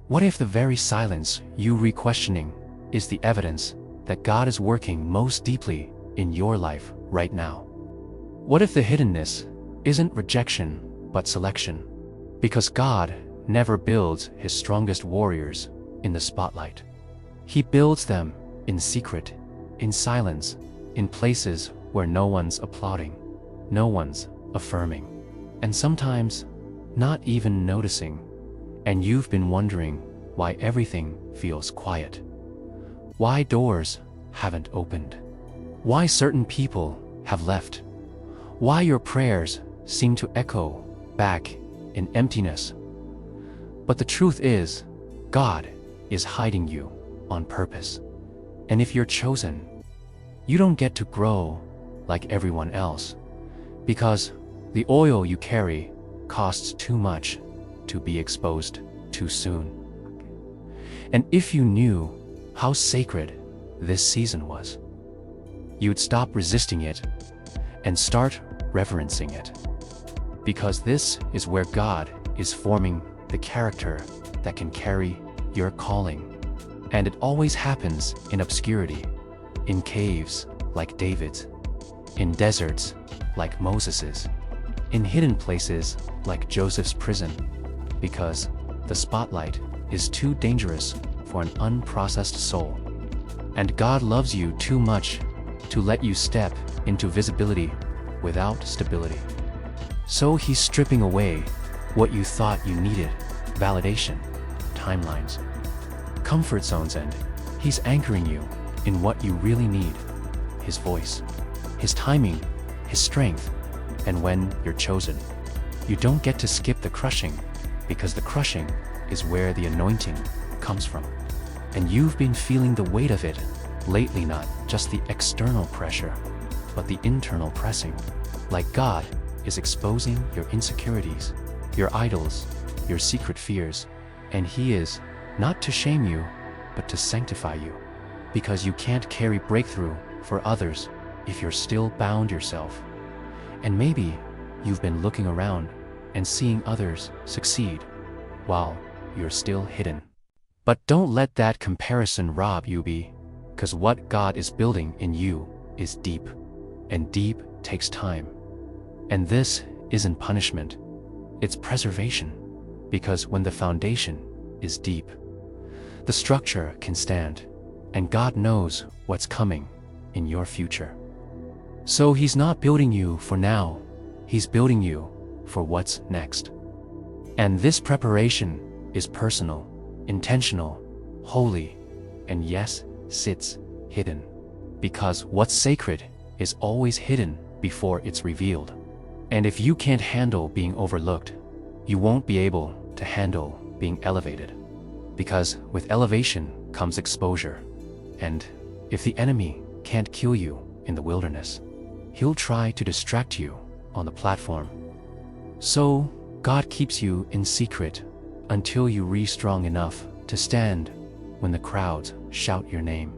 What if the very silence you re-questioning is the evidence that God is working most deeply in your life right now? What if the hiddenness isn't rejection but selection? Because God never builds his strongest warriors in the spotlight. He builds them in secret, in silence, in places where no one's applauding, no one's affirming, and sometimes not even noticing. And you've been wondering why everything feels quiet, why doors haven't opened, why certain people have left, why your prayers seem to echo back in emptiness. But the truth is, God is hiding you on purpose. And if you're chosen, you don't get to grow like everyone else, because the oil you carry costs too much to be exposed too soon. And if you knew how sacred this season was, you'd stop resisting it and start reverencing it. Because this is where God is forming the character that can carry your calling. And it always happens in obscurity, in caves like David's, in deserts like Moses's, in hidden places like Joseph's prison, because the spotlight is too dangerous for an unprocessed soul. And God loves you too much to let you step into visibility without stability. So he's stripping away what you thought you needed: validation, timelines, comfort zones, and he's anchoring you in what you really need: his voice, his timing, his strength. And when you're chosen, you don't get to skip the crushing, because the crushing is where the anointing comes from. And you've been feeling the weight of it lately, not just the external pressure, but the internal pressing. Like God is exposing your insecurities, your idols, your secret fears. And he is not to shame you, but to sanctify you. Because you can't carry breakthrough for others if you're still bound yourself. And maybe you've been looking around and seeing others succeed while you're still hidden. But don't let that comparison rob you, because what God is building in you is deep, and deep takes time. And this isn't punishment, it's preservation, because when the foundation is deep, the structure can stand, and God knows what's coming in your future. So he's not building you for now, he's building you for what's next. And this preparation is personal, intentional, holy, and yes, sits hidden. Because what's sacred is always hidden before it's revealed. And if you can't handle being overlooked, you won't be able to handle being elevated. Because with elevation comes exposure. And if the enemy can't kill you in the wilderness, he'll try to distract you on the platform. So God keeps you in secret until you re strong enough to stand when the crowds shout your name.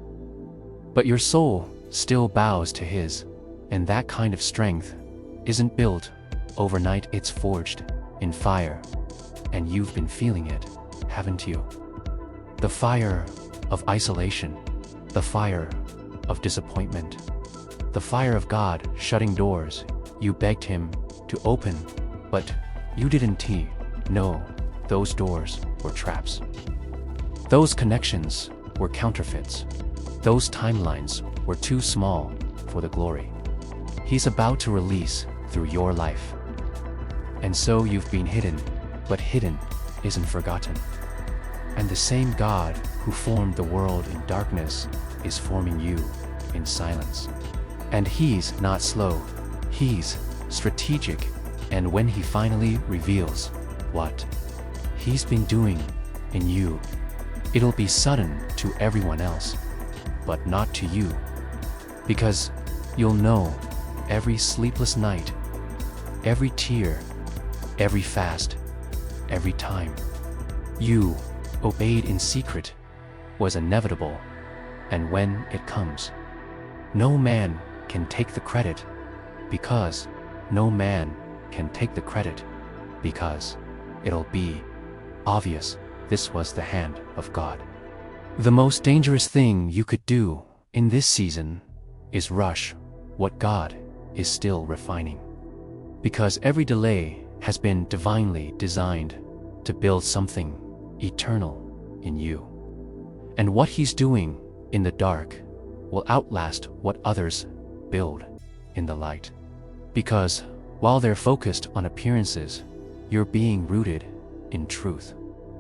But your soul still bows to his, and that kind of strength isn't built overnight, it's forged in fire. And you've been feeling it, haven't you? The fire of isolation, the fire of disappointment, the fire of God shutting doors you begged him to open, but you didn't know those doors were traps. Those connections were counterfeits. Those timelines were too small for the glory he's about to release through your life. And so you've been hidden, but hidden isn't forgotten. And the same God who formed the world in darkness is forming you in silence. And he's not slow, he's strategic. And when he finally reveals what he's been doing in you, it'll be sudden to everyone else, but not to you. Because you'll know every sleepless night, every tear, every fast, every time you obeyed in secret was inevitable. And when it comes, no man can take the credit, because no man can take the credit, because it'll be obvious this was the hand of God. The most dangerous thing you could do in this season is rush what God is still refining. Because every delay has been divinely designed to build something eternal in you. And what He's doing in the dark will outlast what others build in the light. Because while they're focused on appearances, you're being rooted in truth.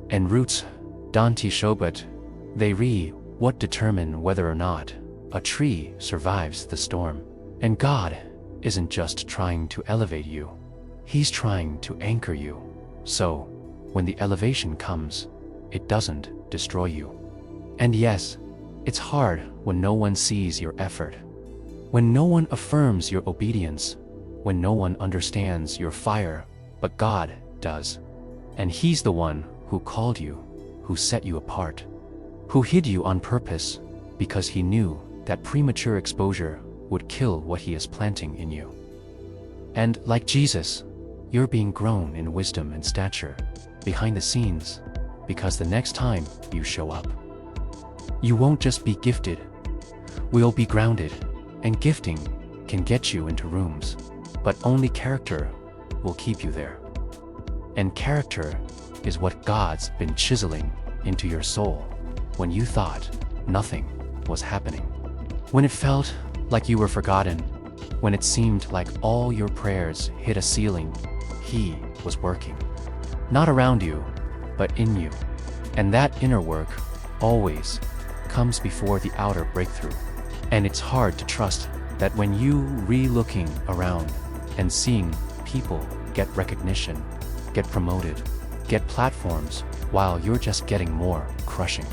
And roots don't show, but they what determine whether or not a tree survives the storm. And God isn't just trying to elevate you, He's trying to anchor you. So, when the elevation comes, it doesn't destroy you. And yes, it's hard when no one sees your effort, when no one affirms your obedience, when no one understands your fire, but God does. And He's the one who called you, who set you apart, who hid you on purpose because He knew that premature exposure would kill what He is planting in you. And like Jesus, you're being grown in wisdom and stature behind the scenes, because the next time you show up, you won't just be gifted, we'll be grounded. And gifting can get you into rooms, but only character will keep you there. And character is what God's been chiseling into your soul when you thought nothing was happening. When it felt like you were forgotten, when it seemed like all your prayers hit a ceiling, He was working. Not around you, but in you. And that inner work always comes before the outer breakthrough. And it's hard to trust that when you looking around and seeing people get recognition, get promoted, get platforms, while you're just getting more crushing,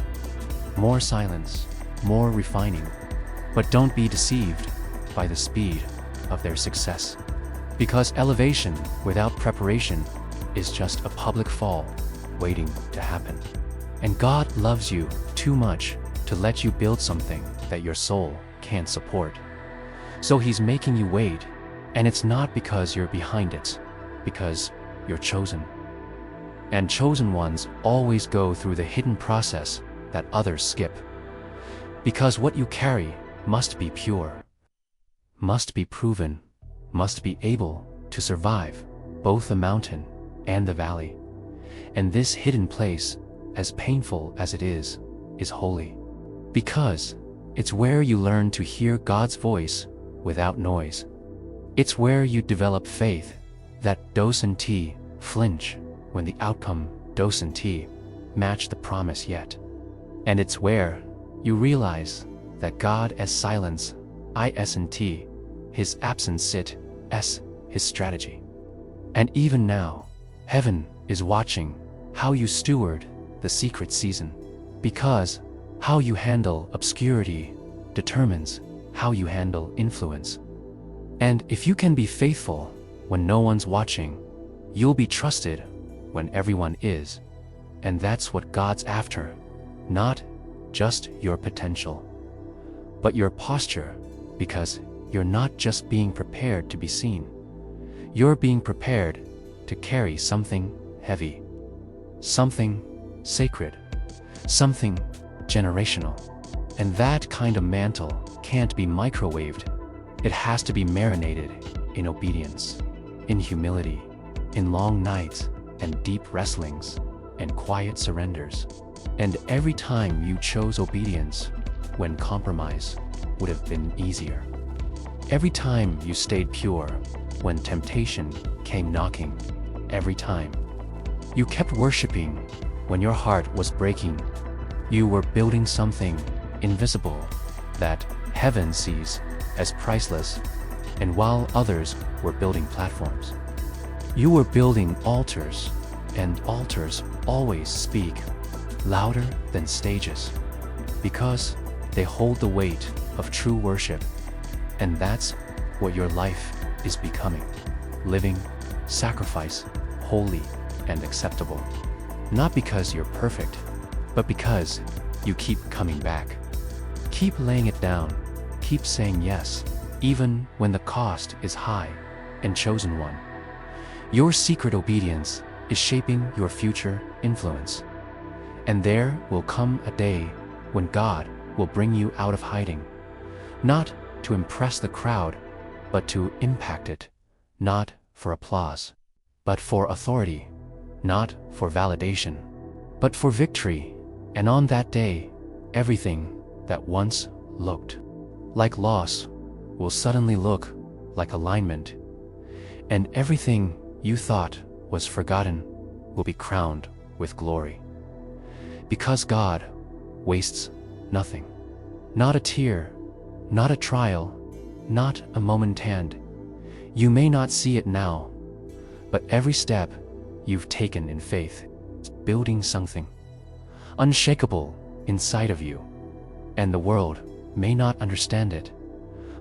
more silence, more refining. But don't be deceived by the speed of their success. Because elevation without preparation is just a public fall waiting to happen. And God loves you too much to let you build something that your soul can't support. So He's making you wait, and it's not because you're behind it, because you're chosen. And chosen ones always go through the hidden process that others skip. Because what you carry must be pure, must be proven, must be able to survive both the mountain and the valley. And this hidden place, as painful as it is holy. Because it's where you learn to hear God's voice without noise. It's where you develop faith that doesn't flinch when the outcome doesn't match the promise yet. And it's where you realize that God as silence isn't His absence is His strategy. And even now, heaven is watching how you steward the secret season, because how you handle obscurity determines how you handle influence. And if you can be faithful when no one's watching, you'll be trusted when everyone is. And that's what God's after, not just your potential, but your posture, because you're not just being prepared to be seen. You're being prepared to carry something heavy, something sacred, something generational. And that kind of mantle can't be microwaved. It has to be marinated in obedience, in humility, in long nights and deep wrestlings and quiet surrenders. And every time you chose obedience when compromise would have been easier. Every time you stayed pure when temptation came knocking. Every time you kept worshiping when your heart was breaking. You were building something invisible that heaven sees as priceless. And while others were building platforms, you were building altars, and altars always speak louder than stages, because they hold the weight of true worship. And that's what your life is becoming: living sacrifice, holy and acceptable. Not because you're perfect, but because you keep coming back. Keep laying it down, keep saying yes, even when the cost is high. And chosen one, your secret obedience is shaping your future influence. And there will come a day when God will bring you out of hiding, not to impress the crowd, but to impact it, not for applause, but for authority, not for validation, but for victory. And on that day, everything that once looked like loss will suddenly look like alignment, and everything you thought was forgotten will be crowned with glory. Because God wastes nothing. Not a tear, not a trial, not a moment hand. You may not see it now, but every step you've taken in faith is building something unshakable inside of you. And the world may not understand it,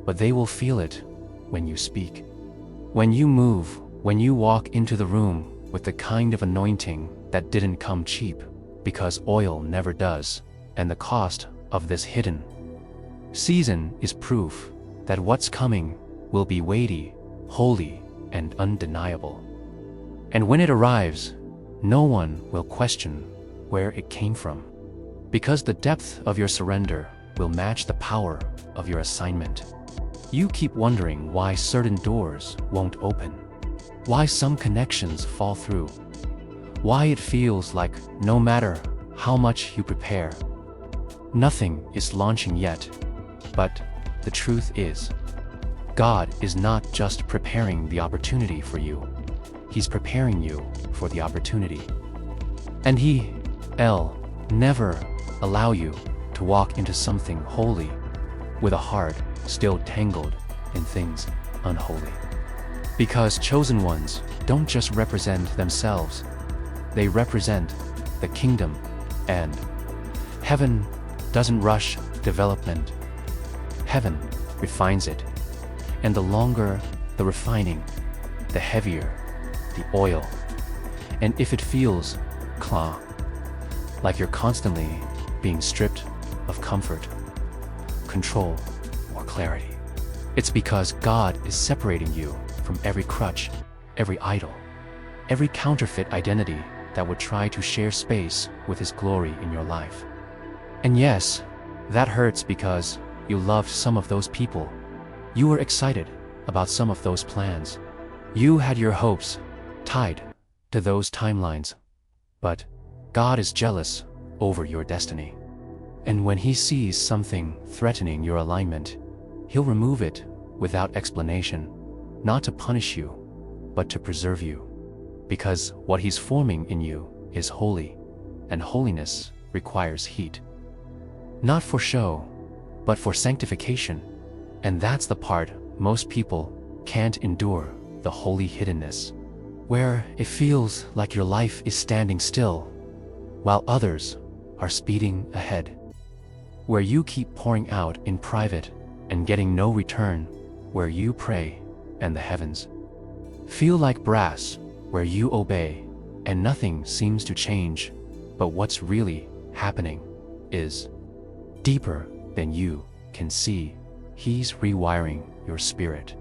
but they will feel it when you speak. When you move, when you walk into the room with the kind of anointing that didn't come cheap, because oil never does, and the cost of this hidden season is proof that what's coming will be weighty, holy, and undeniable. And when it arrives, no one will question where it came from, because the depth of your surrender will match the power of your assignment. You keep wondering why certain doors won't open, why some connections fall through, why it feels like no matter how much you prepare, nothing is launching yet. But the truth is, God is not just preparing the opportunity for you, He's preparing you for the opportunity. And He'll never allow you to walk into something holy with a heart still tangled in things unholy. Because chosen ones don't just represent themselves, they represent the kingdom, and heaven doesn't rush development. Heaven refines it, and the longer the refining, the heavier the oil. And if it feels like you're constantly being stripped of comfort, control, or clarity, it's because God is separating you from every crutch, every idol, every counterfeit identity that would try to share space with His glory in your life. And yes, that hurts because you loved some of those people. You were excited about some of those plans. You had your hopes tied to those timelines. But God is jealous over your destiny. And when He sees something threatening your alignment, He'll remove it without explanation, not to punish you, but to preserve you. Because what He's forming in you is holy, and holiness requires heat. Not for show, but for sanctification. And that's the part most people can't endure, the holy hiddenness, where it feels like your life is standing still, while others are speeding ahead. Where you keep pouring out in private and getting no return, where you pray and the heavens feel like brass, where you obey and nothing seems to change, but what's really happening is deeper than you can see. He's rewiring your spirit,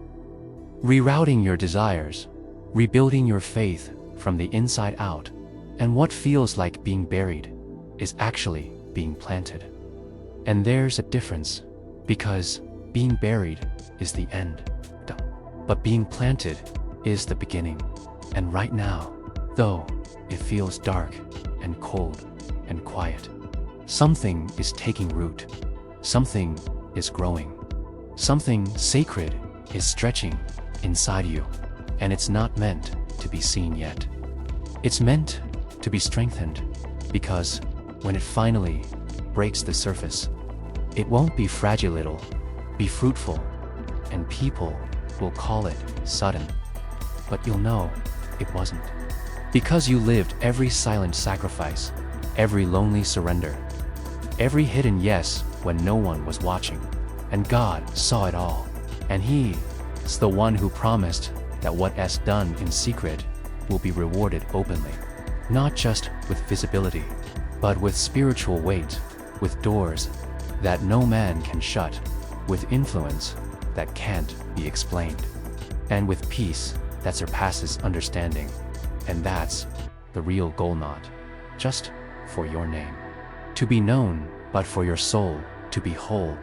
rerouting your desires, rebuilding your faith from the inside out. And what feels like being buried is actually being planted. And there's a difference, because being buried is the end, but being planted is the beginning. And right now, though it feels dark and cold and quiet, something is taking root, something is growing, something sacred is stretching inside you, and it's not meant to be seen yet. It's meant to be strengthened, because when it finally breaks the surface, it won't be fragile, it'll be fruitful, and people will call it sudden, but you'll know it wasn't. Because you lived every silent sacrifice, every lonely surrender, every hidden yes when no one was watching, and God saw it all. And He's the one who promised that what's done in secret will be rewarded openly, not just with visibility, but with spiritual weight, with doors that no man can shut, with influence that can't be explained, and with peace that surpasses understanding. And that's the real goal, not just for your name to be known, but for your soul to be whole,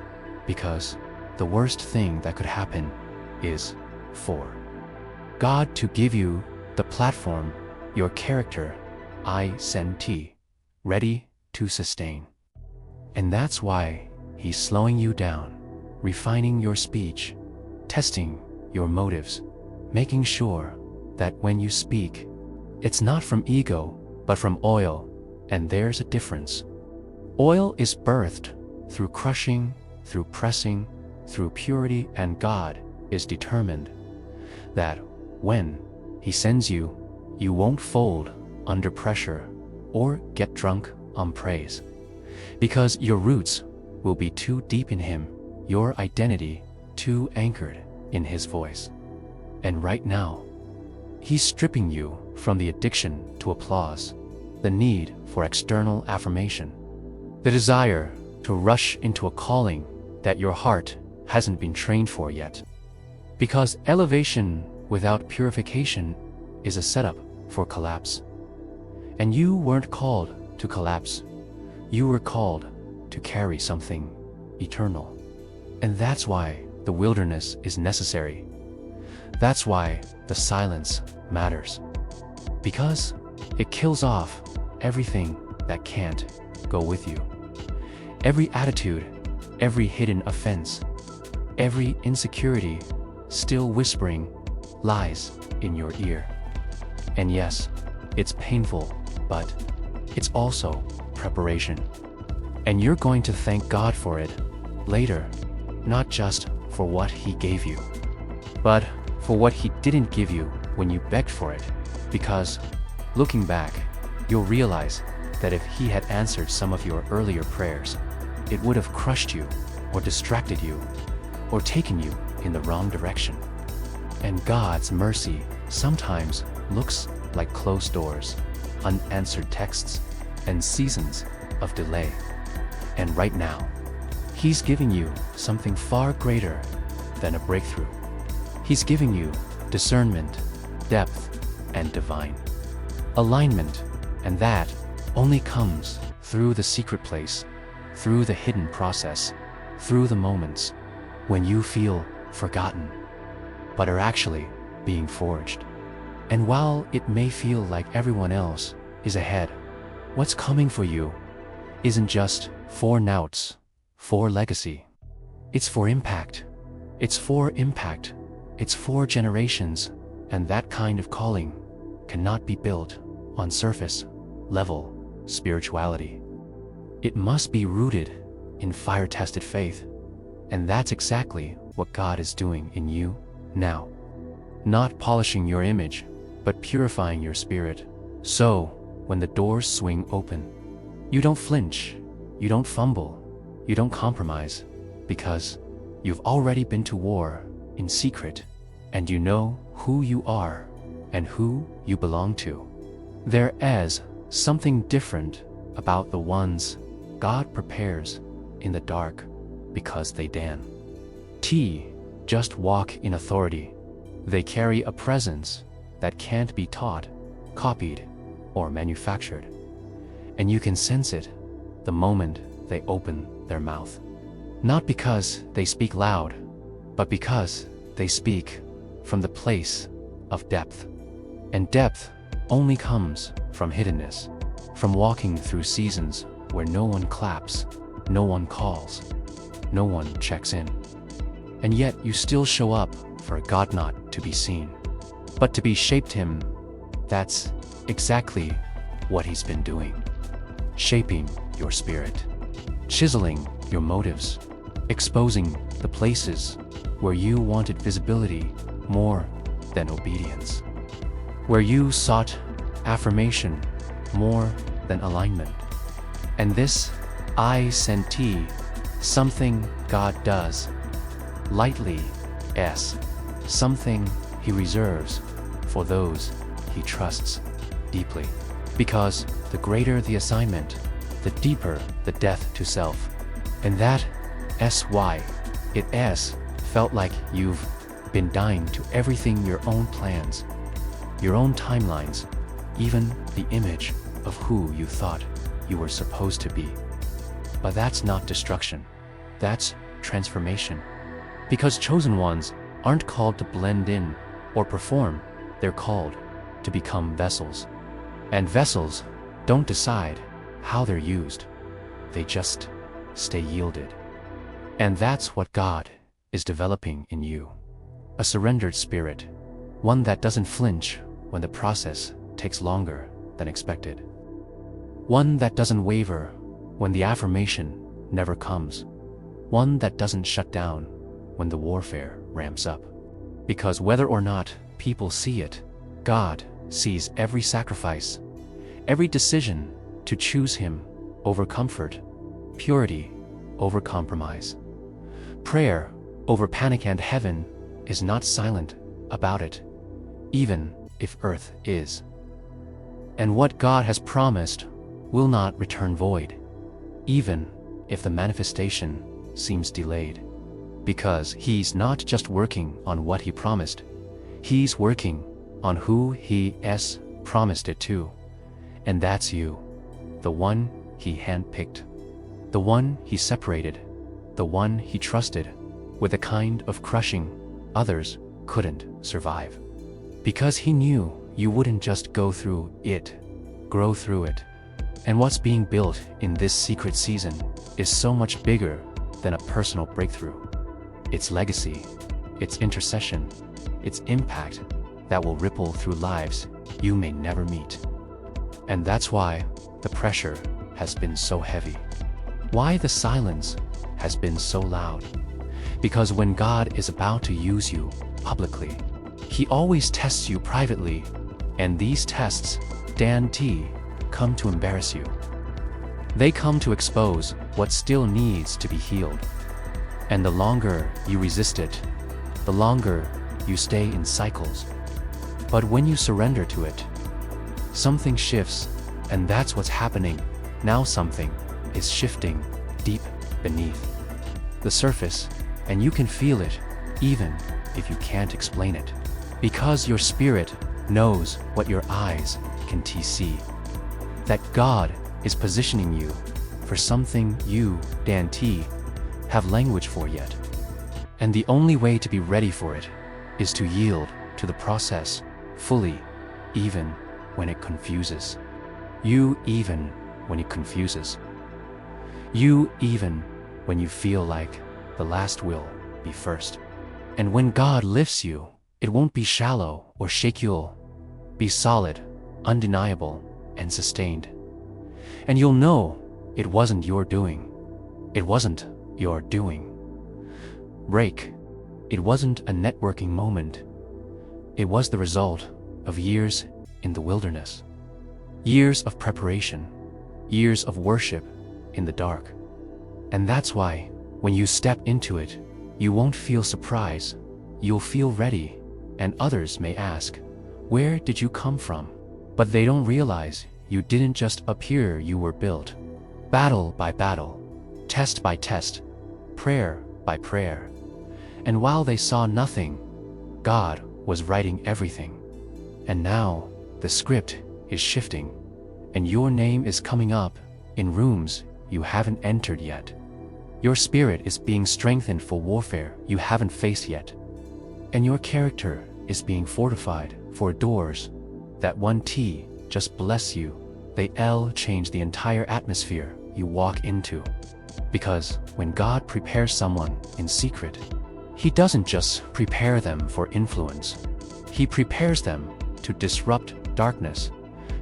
because the worst thing that could happen is for God to give you the platform, your character, I send T, ready to sustain. And that's why He's slowing you down, refining your speech, testing your motives, making sure that when you speak, it's not from ego, but from oil, and there's a difference. Oil is birthed through crushing, through pressing, through purity, and God is determined that when He sends you, you won't fold under pressure or get drunk on praise, because your roots will be too deep in Him, your identity too anchored in His voice. And right now, He's stripping you from the addiction to applause, the need for external affirmation, the desire to rush into a calling that your heart hasn't been trained for yet. Because elevation without purification is a setup for collapse. And you weren't called to collapse. You were called to carry something eternal. And that's why the wilderness is necessary. That's why the silence matters. Because it kills off everything that can't go with you. Every attitude, every hidden offense, every insecurity still whispering lies in your ear. And yes, it's painful, but it's also preparation. And you're going to thank God for it later, not just for what He gave you, but for what He didn't give you when you begged for it. Because looking back, you'll realize that if He had answered some of your earlier prayers, it would have crushed you, or distracted you, or taken you in the wrong direction. And God's mercy sometimes looks like closed doors, unanswered texts, and seasons of delay. And right now, He's giving you something far greater than a breakthrough. He's giving you discernment, depth, and divine alignment, and that only comes through the secret place, through the hidden process, through the moments when you feel forgotten, but are actually being forged. And while it may feel like everyone else is ahead, what's coming for you isn't just for noughts, for legacy. It's for impact. It's for impact. It's for generations, and that kind of calling cannot be built on surface level spirituality. It must be rooted in fire-tested faith, and that's exactly what God is doing in you now. Not polishing your image, but purifying your spirit. So, when the doors swing open, you don't flinch, you don't fumble, you don't compromise, because you've already been to war in secret, and you know who you are and who you belong to. There is something different about the ones God prepares in the dark because they just walk in authority. They carry a presence that can't be taught, copied, or manufactured. And you can sense it the moment they open their mouth. Not because they speak loud, but because they speak from the place of depth. And depth only comes from hiddenness, from walking through seasons where no one claps, no one calls, no one checks in. And yet you still show up for God not to be seen, but to be shaped Him. That's exactly what He's been doing. Shaping your spirit, chiseling your motives, exposing the places where you wanted visibility more than obedience, where you sought affirmation more than alignment. And this I send T, something God does lightly, something He reserves for those He trusts deeply. Because the greater the assignment, the deeper the death to self. And that it felt like you've been dying to everything, your own plans, your own timelines, even the image of who you thought you were supposed to be. But that's not destruction. That's transformation. Because chosen ones aren't called to blend in or perform, they're called to become vessels. And vessels don't decide how they're used. They just stay yielded. And that's what God is developing in you. A surrendered spirit, one that doesn't flinch when the process takes longer than expected. One that doesn't waver when the affirmation never comes. One that doesn't shut down when the warfare ramps up. Because whether or not people see it, God sees every sacrifice, every decision to choose Him over comfort, purity over compromise, prayer over panic, and heaven is not silent about it, even if earth is. And what God has promised will not return void, even if the manifestation seems delayed. Because He's not just working on what He promised, He's working on who He has promised it to. And that's you, the one He handpicked, the one He separated, the one He trusted with a kind of crushing others couldn't survive. Because He knew you wouldn't just go through it, grow through it. And what's being built in this secret season is so much bigger than a personal breakthrough. Its legacy, its intercession, its impact that will ripple through lives you may never meet. And that's why the pressure has been so heavy. Why the silence has been so loud. Because when God is about to use you publicly, He always tests you privately, and these tests, Dan T, come to embarrass you. They come to expose what still needs to be healed. And the longer you resist it, the longer you stay in cycles. But when you surrender to it, something shifts, and that's what's happening. Now something is shifting deep beneath the surface, and you can feel it, even if you can't explain it. Because your spirit knows what your eyes can see. That God is positioning you for something you, Dan T, have language for yet. And the only way to be ready for it is to yield to the process fully, even when it confuses. You even when it confuses. You even when you feel like the last will be first. And when God lifts you, it won't be shallow or shaky. You'll be solid, undeniable, and sustained. And you'll know it wasn't your doing. It wasn't your doing. Break. It wasn't a networking moment. It was the result of years in the wilderness. Years of preparation. Years of worship in the dark. And that's why, when you step into it, you won't feel surprise. You'll feel ready. And others may ask, where did you come from? But they don't realize you didn't just appear, you were built. Battle by battle, test by test, prayer by prayer. And while they saw nothing, God was writing everything. And now, the script is shifting, and your name is coming up in rooms you haven't entered yet. Your spirit is being strengthened for warfare you haven't faced yet. And your character is being fortified for doors that one T just bless you. They L change the entire atmosphere you walk into. Because when God prepares someone in secret, He doesn't just prepare them for influence. He prepares them to disrupt darkness,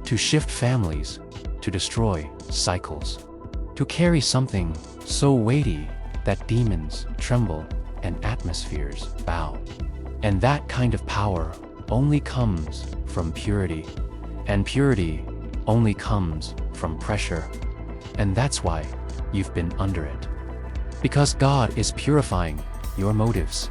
to shift families, to destroy cycles, to carry something so weighty that demons tremble and atmospheres bow. And that kind of power only comes from purity, and purity only comes from pressure. And that's why you've been under it. Because God is purifying your motives,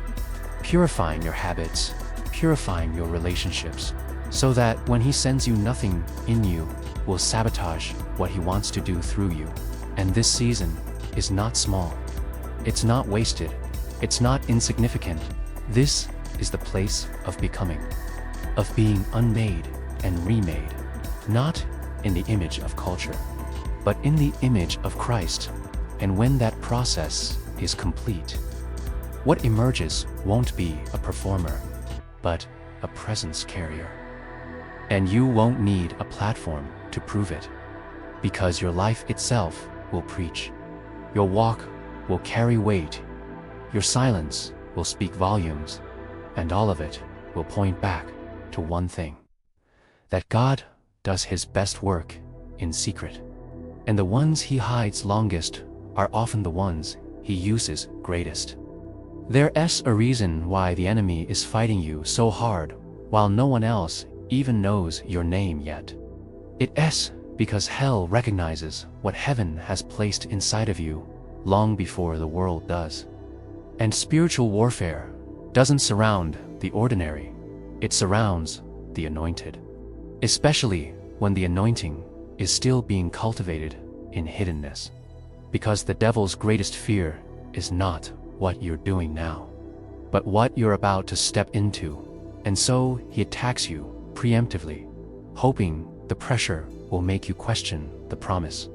purifying your habits, purifying your relationships, so that when He sends you, nothing in you will sabotage what He wants to do through you. And this season is not small. It's not wasted. It's not insignificant. This is the place of becoming, of being unmade and remade, not in the image of culture, but in the image of Christ. And when that process is complete, what emerges won't be a performer, but a presence carrier. And you won't need a platform to prove it, because your life itself will preach. Your walk will carry weight. Your silence will speak volumes, and all of it will point back to one thing: that God does His best work in secret, and the ones He hides longest are often the ones He uses greatest. There's a reason why the enemy is fighting you so hard while no one else even knows your name yet. It's because hell recognizes what heaven has placed inside of you long before the world does. And spiritual warfare doesn't surround the ordinary, it surrounds the anointed. Especially when the anointing is still being cultivated in hiddenness. Because the devil's greatest fear is not what you're doing now, but what you're about to step into. And so he attacks you preemptively, hoping the pressure will make you question the promise,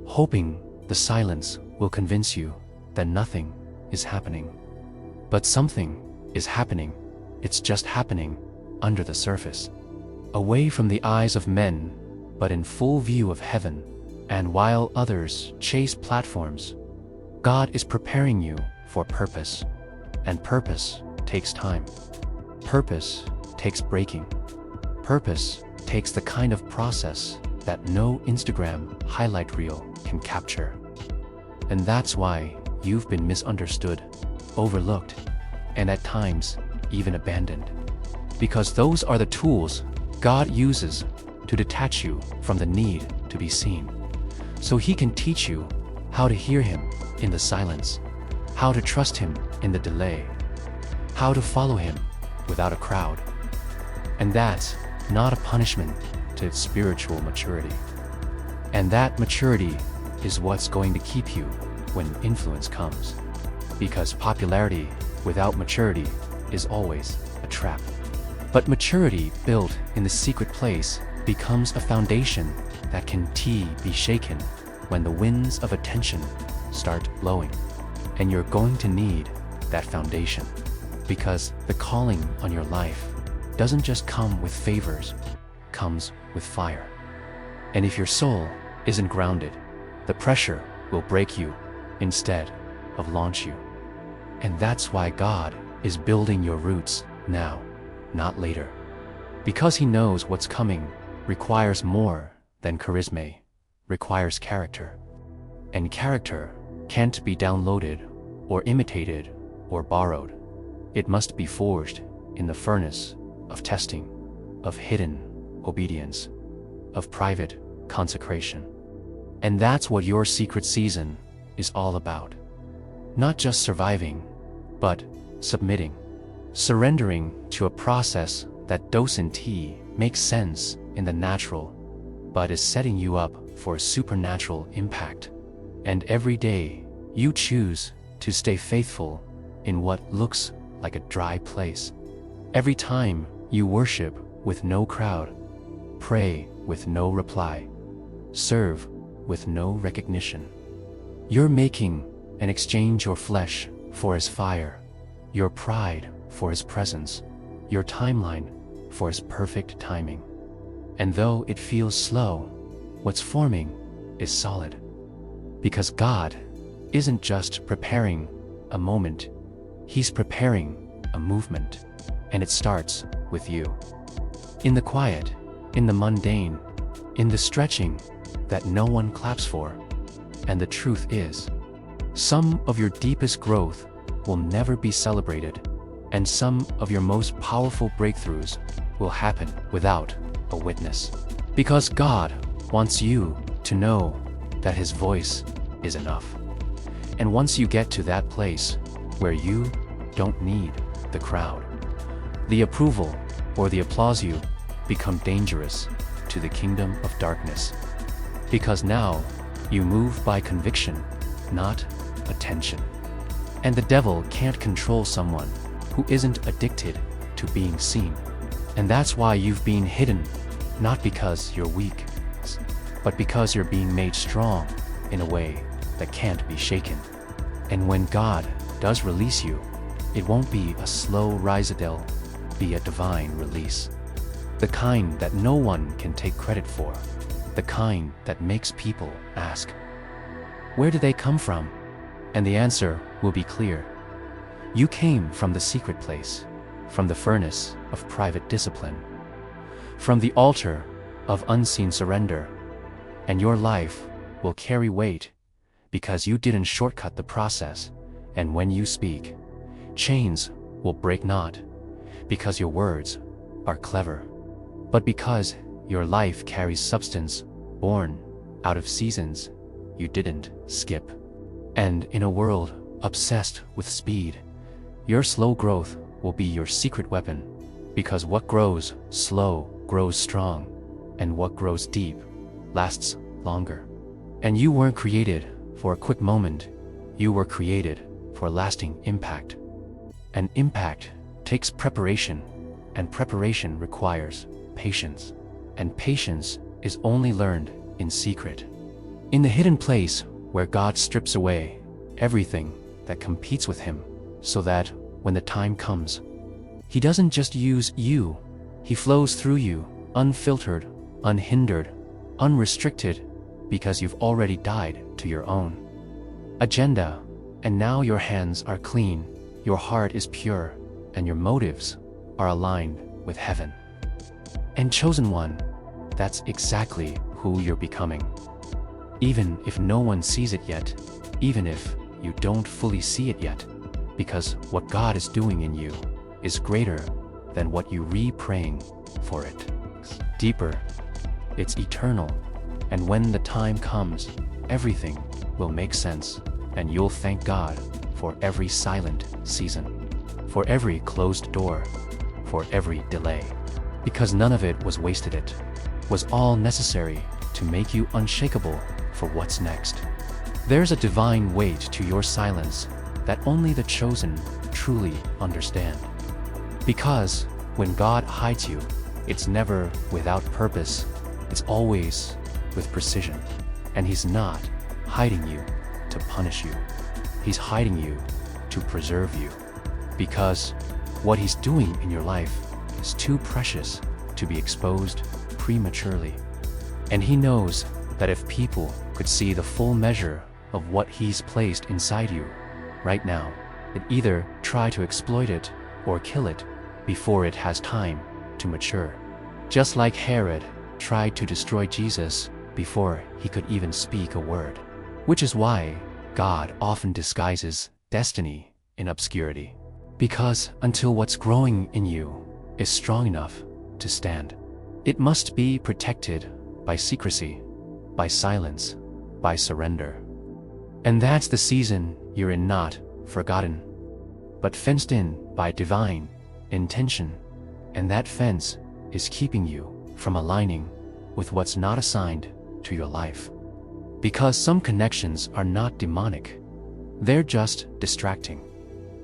hoping the silence will convince you that nothing is happening. But something is happening. It's just happening under the surface, away from the eyes of men, but in full view of heaven. And while others chase platforms, God is preparing you for purpose. And purpose takes time. Purpose takes breaking. Purpose takes the kind of process that no Instagram highlight reel can capture. And that's why you've been misunderstood, overlooked, and at times even abandoned. Because those are the tools God uses to detach you from the need to be seen. So He can teach you how to hear Him in the silence, how to trust Him in the delay, how to follow Him without a crowd. And that's not a punishment to spiritual maturity. And that maturity is what's going to keep you when influence comes. Because popularity without maturity is always a trap. But maturity built in the secret place becomes a foundation that can be shaken when the winds of attention start blowing. And you're going to need that foundation, because the calling on your life doesn't just come with favors, comes with fire. And if your soul isn't grounded, the pressure will break you instead of launch you. And that's why God is building your roots now, not later. Because He knows what's coming requires more than charisma, requires character. And character can't be downloaded or imitated or borrowed. It must be forged in the furnace of testing, of hidden obedience, of private consecration. And that's what your secret season is all about. Not just surviving, but submitting, surrendering to a process that doesn't make sense in the natural, but is setting you up for a supernatural impact. And every day, you choose to stay faithful in what looks like a dry place. Every time you worship with no crowd, pray with no reply, serve with no recognition, you're making an exchange: your flesh for His fire, your pride for His presence, your timeline for His perfect timing. And though it feels slow, what's forming is solid. Because God isn't just preparing a moment, He's preparing a movement. And it starts with you. In the quiet, in the mundane, in the stretching that no one claps for. And the truth is, some of your deepest growth will never be celebrated, and some of your most powerful breakthroughs will happen without a witness. Because God wants you to know that His voice is enough. And once you get to that place where you don't need the crowd, the approval or the applause, you become dangerous to the kingdom of darkness. Because now you move by conviction, not attention. And the devil can't control someone who isn't addicted to being seen. And that's why you've been hidden, not because you're weak, but because you're being made strong in a way that can't be shaken. And when God does release you, it won't be a slow rise, it'll be a divine release. The kind that no one can take credit for. The kind that makes people ask, where did they come from? And the answer will be clear. You came from the secret place, from the furnace of private discipline, from the altar of unseen surrender, and your life will carry weight because you didn't shortcut the process. And when you speak, chains will break not because your words are clever, but because your life carries substance born out of seasons you didn't skip. And in a world obsessed with speed, your slow growth will be your secret weapon, because what grows slow grows strong, and what grows deep lasts longer. And you weren't created for a quick moment, you were created for lasting impact. And impact takes preparation, and preparation requires patience. And patience is only learned in secret, in the hidden place where God strips away everything that competes with him, so that when the time comes, he doesn't just use you, he flows through you, unfiltered, unhindered, unrestricted, because you've already died to your own agenda, and now your hands are clean, your heart is pure, and your motives are aligned with heaven. And chosen one, that's exactly who you're becoming. Even if no one sees it yet, even if you don't fully see it yet, because what God is doing in you is greater than what you praying for it. Deeper, it's eternal, and when the time comes, everything will make sense, and you'll thank God for every silent season, for every closed door, for every delay, because none of it was wasted. It was all necessary to make you unshakable for what's next. There's a divine weight to your silence that only the chosen truly understand. Because when God hides you, it's never without purpose, it's always with precision. And he's not hiding you to punish you. He's hiding you to preserve you. Because what he's doing in your life is too precious to be exposed prematurely. And he knows that if people could see the full measure of what he's placed inside you right now, they'd either try to exploit it or kill it before it has time to mature. Just like Herod tried to destroy Jesus before he could even speak a word. Which is why God often disguises destiny in obscurity. Because until what's growing in you is strong enough to stand, it must be protected by secrecy, by silence, by surrender. And that's the season you're in, not forgotten, but fenced in by divine intention. And that fence is keeping you from aligning with what's not assigned to your life. Because some connections are not demonic, they're just distracting.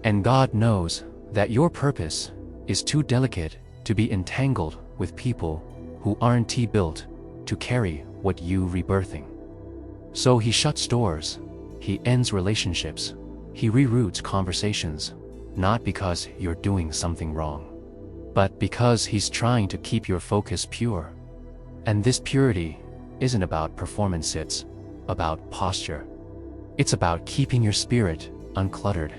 And God knows that your purpose is too delicate to be entangled with people who aren't built to carry what you're rebirthing. So he shuts doors, he ends relationships, he reroutes conversations, not because you're doing something wrong, but because he's trying to keep your focus pure. And this purity isn't about performance, it's about posture. It's about keeping your spirit uncluttered,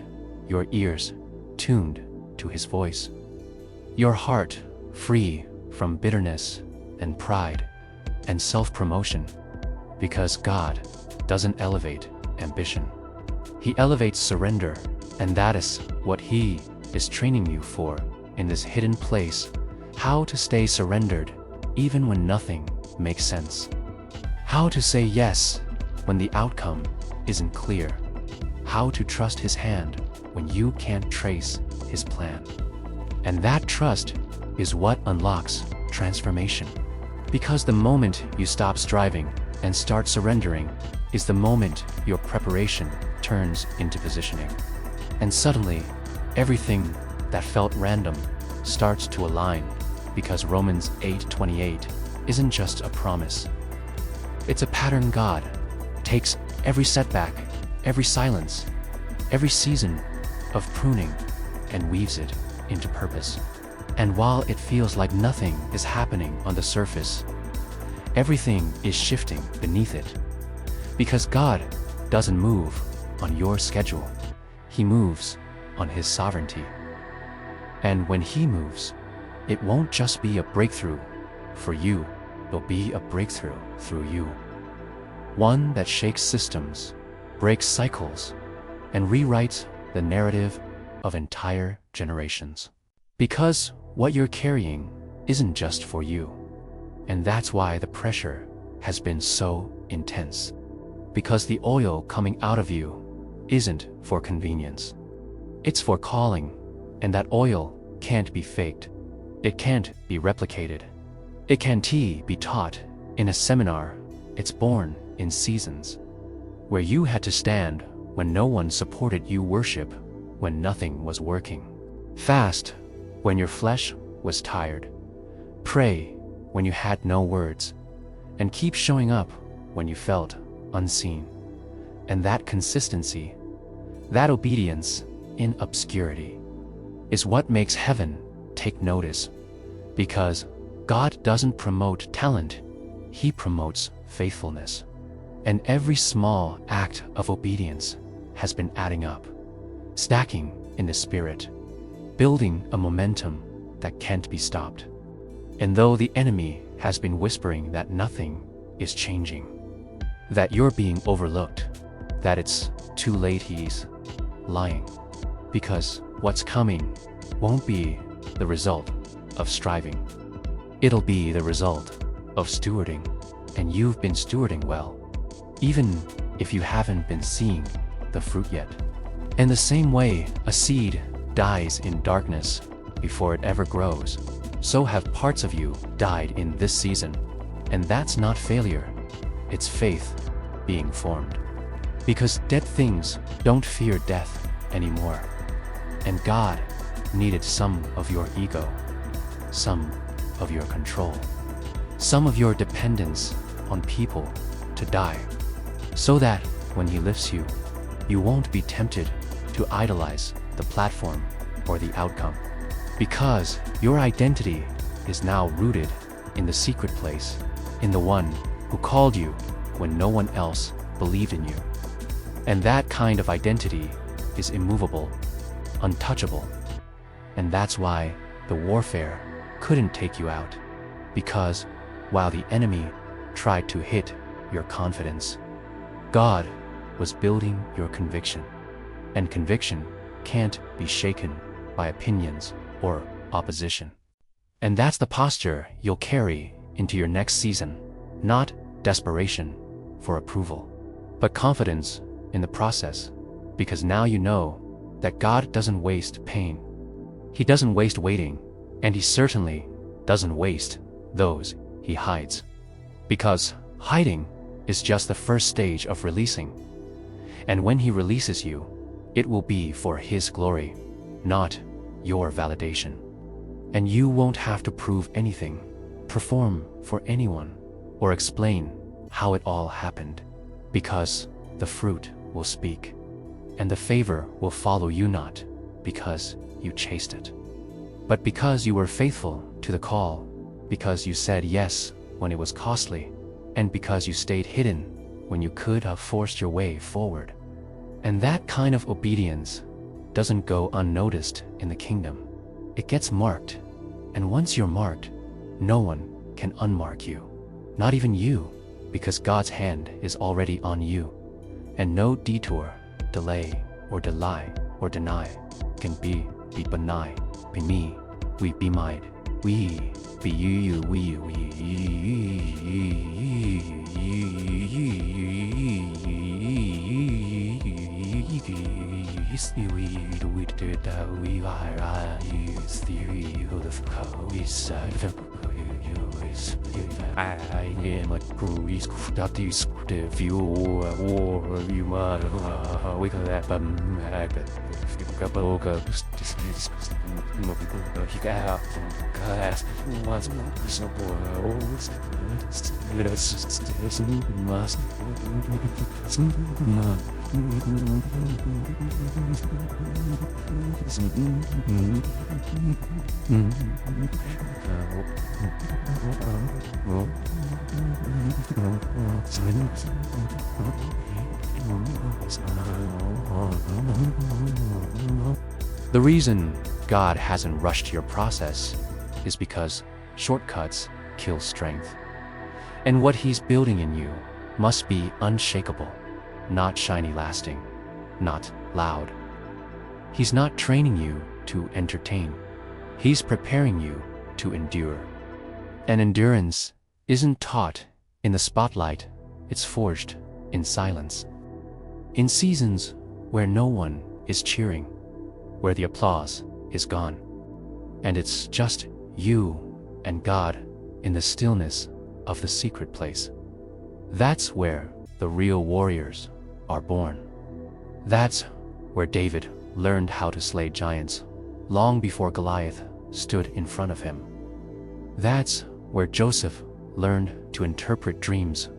your ears tuned to his voice, your heart free from bitterness and pride and self-promotion. Because God doesn't elevate ambition, he elevates surrender. And that is what he is training you for in this hidden place: how to stay surrendered even when nothing makes sense, how to say yes when the outcome isn't clear, how to trust his hand when you can't trace his plan. And that trust is what unlocks transformation. Because the moment you stop striving and start surrendering is the moment your preparation turns into positioning. And suddenly, everything that felt random starts to align, because Romans 8:28 isn't just a promise. It's a pattern God takes every setback, every silence, every season of pruning and weaves it into purpose. And while it feels like nothing is happening on the surface, everything is shifting beneath it. Because God doesn't move on your schedule, He moves on His sovereignty. And when He moves, it won't just be a breakthrough for you, it'll be a breakthrough through you. One that shakes systems, breaks cycles, and rewrites the narrative of entire generations. Because what you're carrying isn't just for you. And that's why the pressure has been so intense. Because the oil coming out of you isn't for convenience. It's for calling, and that oil can't be faked. It can't be replicated. It can't be taught in a seminar. It's born in seasons, where you had to stand when no one supported you, worship when nothing was working, fast when your flesh was tired, pray when you had no words, and keep showing up when you felt unseen. And that consistency, that obedience in obscurity, is what makes heaven take notice. Because God doesn't promote talent, He promotes faithfulness. And every small act of obedience has been adding up, stacking in the spirit, building a momentum that can't be stopped. And though the enemy has been whispering that nothing is changing, that you're being overlooked, that it's too late, he's lying. Because what's coming won't be the result of striving. It'll be the result of stewarding, and you've been stewarding well, even if you haven't been seeing the fruit yet. In the same way a seed dies in darkness before it ever grows, so have parts of you died in this season. And that's not failure, it's faith being formed. Because dead things don't fear death anymore. And God needed some of your ego, some of your control, some of your dependence on people to die, so that when He lifts you, you won't be tempted to idolize the platform or the outcome. Because your identity is now rooted in the secret place, in the One who called you when no one else believed in you. And that kind of identity is immovable, untouchable. And that's why the warfare couldn't take you out. Because while the enemy tried to hit your confidence, God was building your conviction. And conviction can't be shaken by opinions or opposition. And that's the posture you'll carry into your next season. Not desperation for approval, but confidence in the process. Because now you know that God doesn't waste pain. He doesn't waste waiting, and He certainly doesn't waste those He hides. Because hiding is just the first stage of releasing. And when He releases you, it will be for His glory, not your validation. And you won't have to prove anything, perform for anyone, or explain how it all happened. Because the fruit will speak, and the favor will follow you, not because you chased it, but because you were faithful to the call, because you said yes when it was costly, and because you stayed hidden when you could have forced your way forward. And that kind of obedience doesn't go unnoticed in the kingdom. It gets marked, and once you're marked, no one can unmark you, not even you, because God's hand is already on you, and no detour, delay, or deny can be benign, be me, we be mine, we be you, we I am a cruise that is the view or you might we can have a couple he got glass once so must The reason God hasn't rushed your process is because shortcuts kill strength. And what He's building in you must be unshakable, not shiny lasting, not loud. He's not training you to entertain. He's preparing you to endure. And endurance isn't taught in the spotlight, it's forged in silence. In seasons where no one is cheering, where the applause is gone, and it's just you and God in the stillness of the secret place. That's where the real warriors are born. That's where David learned how to slay giants long before Goliath stood in front of him. That's where Joseph learned to interpret dreams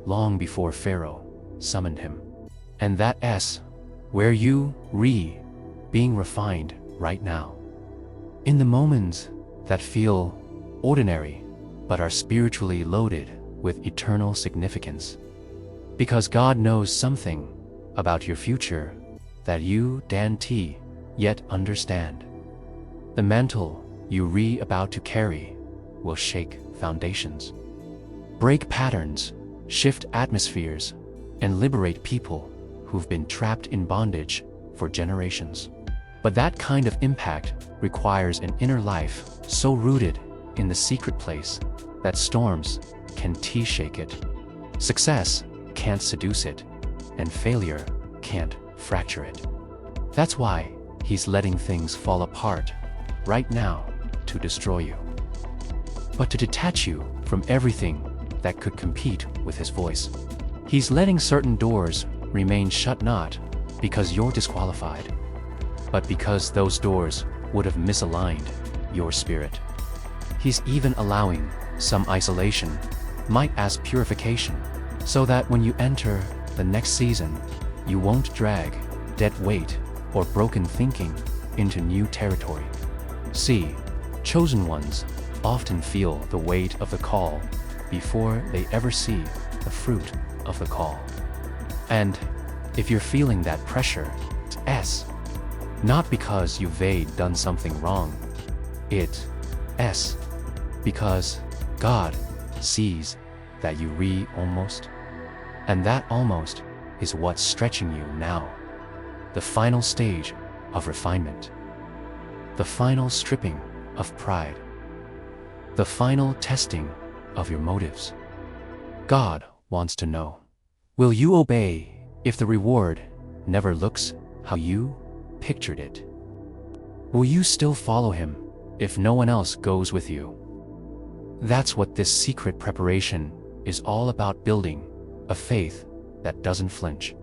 long before Pharaoh summoned him. And that's where you being refined right now. In the moments that feel ordinary but are spiritually loaded with eternal significance. Because God knows something about your future that you don't yet understand. The mantle you about to carry will shake foundations, break patterns, shift atmospheres, and liberate people who've been trapped in bondage for generations. But that kind of impact requires an inner life so rooted in the secret place that storms can shake it. Success can't seduce it, and failure can't fracture it. That's why He's letting things fall apart right now to destroy you, but to detach you from everything that could compete with His voice. He's letting certain doors remain shut not because you're disqualified, but because those doors would have misaligned your spirit. He's even allowing some isolation, might as purification, so that when you enter the next season, you won't drag dead weight or broken thinking into new territory. See, chosen ones often feel the weight of the call before they ever see the fruit of the call. And if you're feeling that pressure, it's not because you've done something wrong. It's because God sees that you almost. And that almost is what's stretching you now. The final stage of refinement. The final stripping of pride. The final testing of your motives. God wants to know, will you obey if the reward never looks how you pictured it? Will you still follow Him if no one else goes with you? That's what this secret preparation is all about, building a faith that doesn't flinch,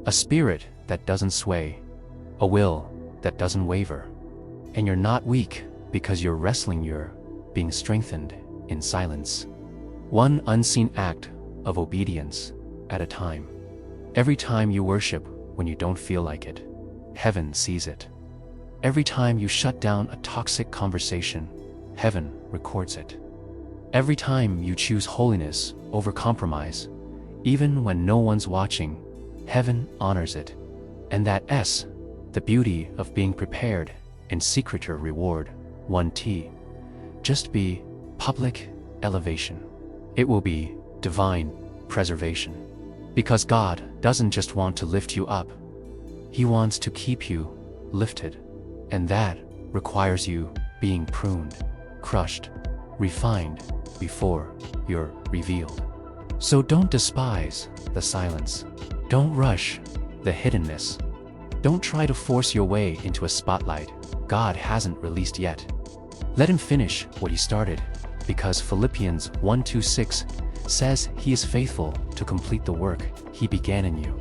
a spirit that doesn't sway, a will that doesn't waver. And you're not weak because you're wrestling, you're being strengthened in silence. One unseen act of obedience at a time. Every time you worship when you don't feel like it, heaven sees it. Every time you shut down a toxic conversation, heaven records it. Every time you choose holiness over compromise, even when no one's watching, heaven honors it. And that's the beauty of being prepared in secret. Your reward, 1T, just be public elevation. It will be divine preservation. Because God doesn't just want to lift you up, He wants to keep you lifted. And that requires you being pruned, crushed, refined before you're revealed. So don't despise the silence. Don't rush the hiddenness. Don't try to force your way into a spotlight God hasn't released yet. Let Him finish what He started, because Philippians 1:26 says he is faithful to complete the work he began in you.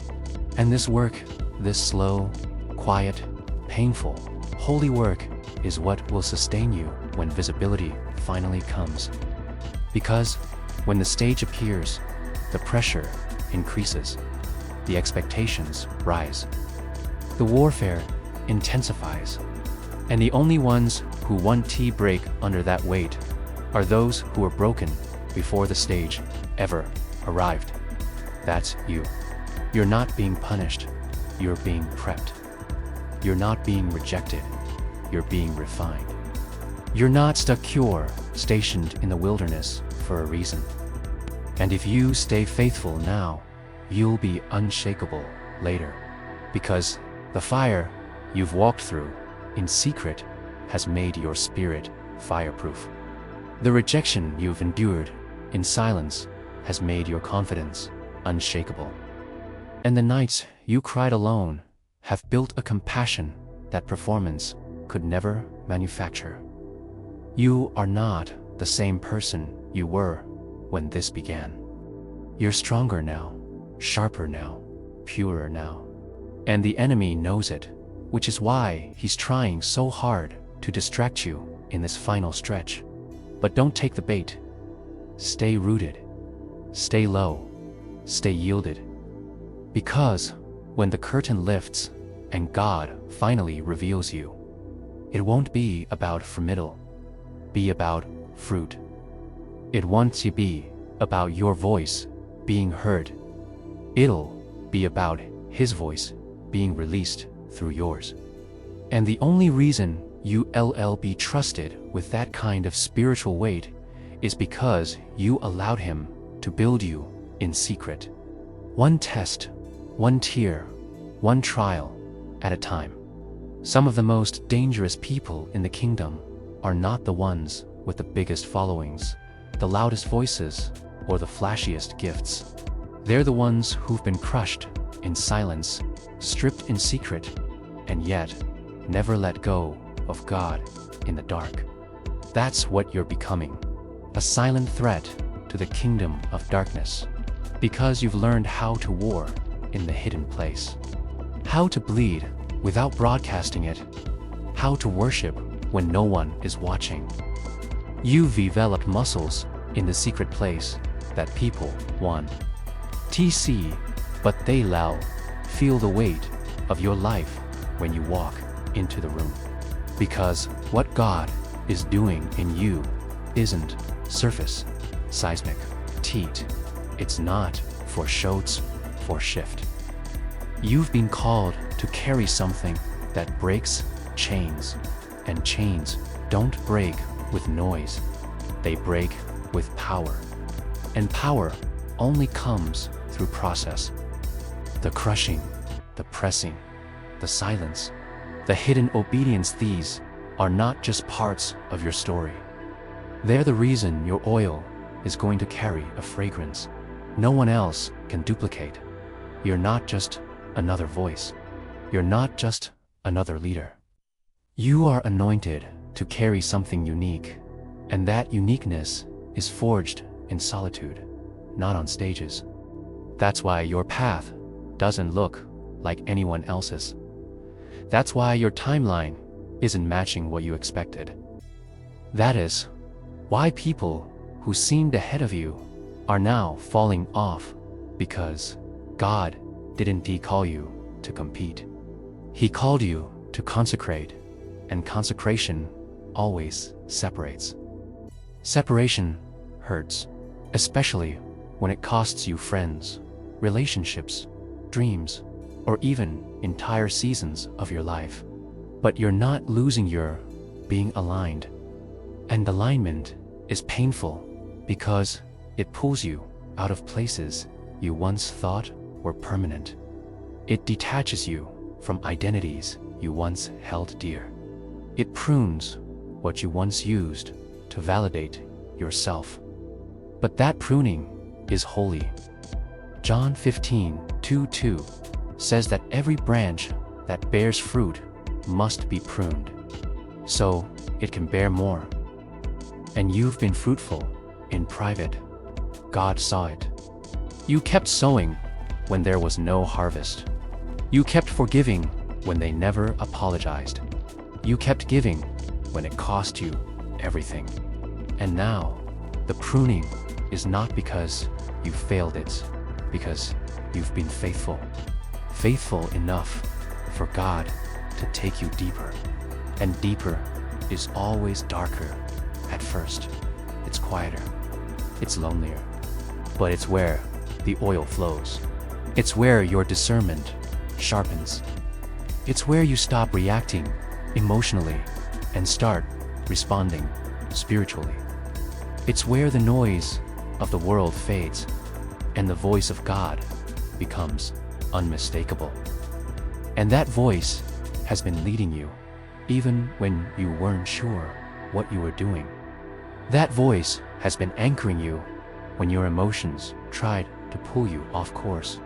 And this work, this slow, quiet, painful, holy work is what will sustain you when visibility finally comes. Because when the stage appears, the pressure increases, the expectations rise, the warfare intensifies, and the only ones who won't break under that weight are those who were broken before the stage ever arrived. That's you. You're not being punished, you're being prepped. You're not being rejected, you're being refined. You're not secure, stationed in the wilderness for a reason. And if you stay faithful now, you'll be unshakable later. Because the fire you've walked through in secret has made your spirit fireproof. The rejection you've endured in silence has made your confidence unshakable. And the nights you cried alone have built a compassion that performance could never manufacture. You are not the same person you were when this began. You're stronger now, sharper now, purer now. And the enemy knows it, which is why he's trying so hard to distract you in this final stretch. But don't take the bait. Stay rooted, stay low, stay yielded. Because when the curtain lifts and God finally reveals you, it won't be about formidable, be about fruit. It won't be about your voice being heard. It'll be about His voice being released through yours. And the only reason you'll be trusted with that kind of spiritual weight is because you allowed Him to build you in secret. One test, one tear, one trial at a time. Some of the most dangerous people in the kingdom are not the ones with the biggest followings, the loudest voices, or the flashiest gifts. They're the ones who've been crushed in silence, stripped in secret, and yet never let go of God in the dark. That's what you're becoming, a silent threat to the kingdom of darkness, because you've learned how to war in the hidden place, how to bleed without broadcasting it, how to worship when no one is watching. You've developed muscles in the secret place that people won't see, but they feel the weight of your life when you walk into the room. Because what God is doing in you isn't surface, seismic, teat. It's not for shows, for shift. You've been called to carry something that breaks chains, and chains don't break with noise. They break with power. And power only comes through process. The crushing, the pressing, the silence, the hidden obedience, these are not just parts of your story. They're the reason your oil is going to carry a fragrance no one else can duplicate. You're not just another voice. You're not just another leader. You are anointed to carry something unique, and that uniqueness is forged in solitude, not on stages. That's why your path doesn't look like anyone else's. That's why your timeline isn't matching what you expected. That is why people who seemed ahead of you are now falling off, because God didn't call you to compete. He called you to consecrate, and consecration always separates. Separation hurts, especially when it costs you friends, relationships, dreams, or even entire seasons of your life. But you're not losing, you're being aligned. And alignment is painful because it pulls you out of places you once thought were permanent. It detaches you from identities you once held dear. It prunes what you once used to validate yourself. But that pruning is holy. John 15:2 says that every branch that bears fruit must be pruned, so it can bear more. And you've been fruitful in private. God saw it. You kept sowing when there was no harvest. You kept forgiving when they never apologized. You kept giving when it cost you everything. And now, the pruning is not because you failed, it's because you've been faithful. Faithful enough for God to take you deeper. And deeper is always darker at first. It's quieter. It's lonelier. But it's where the oil flows. It's where your discernment sharpens. It's where you stop reacting emotionally and start responding spiritually. It's where the noise of the world fades and the voice of God becomes unmistakable. And that voice has been leading you even when you weren't sure what you were doing. That voice has been anchoring you when your emotions tried to pull you off course.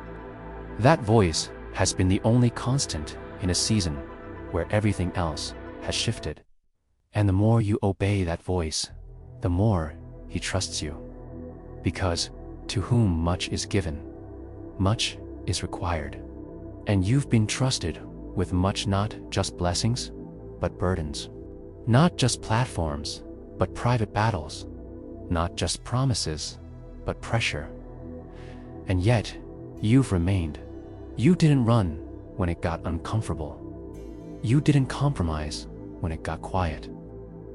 That voice has been the only constant in a season where everything else has shifted. And the more you obey that voice, the more He trusts you. Because to whom much is given, much is required. And you've been trusted with much, not just blessings, but burdens. Not just platforms, but private battles. Not just promises, but pressure. And yet, you've remained. You didn't run when it got uncomfortable. You didn't compromise when it got quiet.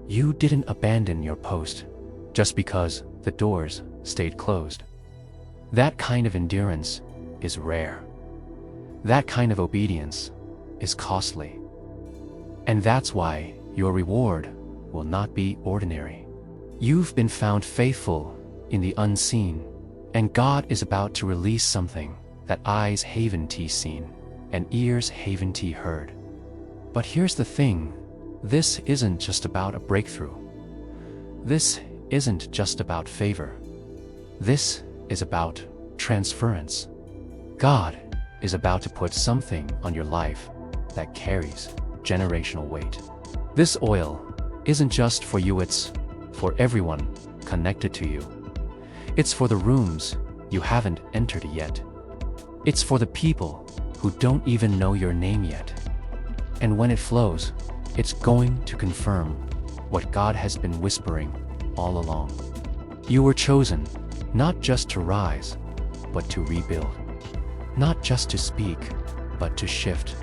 You didn't abandon your post just because the doors stayed closed. That kind of endurance is rare. That kind of obedience is costly. And that's why your reward will not be ordinary. You've been found faithful in the unseen, and God is about to release something that eyes haven't seen and ears haven't heard. But here's the thing, this isn't just about a breakthrough. This isn't just about favor. This is about transference. God is about to put something on your life that carries generational weight. This oil isn't just for you, it's for everyone connected to you. It's for the rooms you haven't entered yet. It's for the people who don't even know your name yet. And when it flows, it's going to confirm what God has been whispering all along. You were chosen not just to rise, but to rebuild. Not just to speak, but to shift.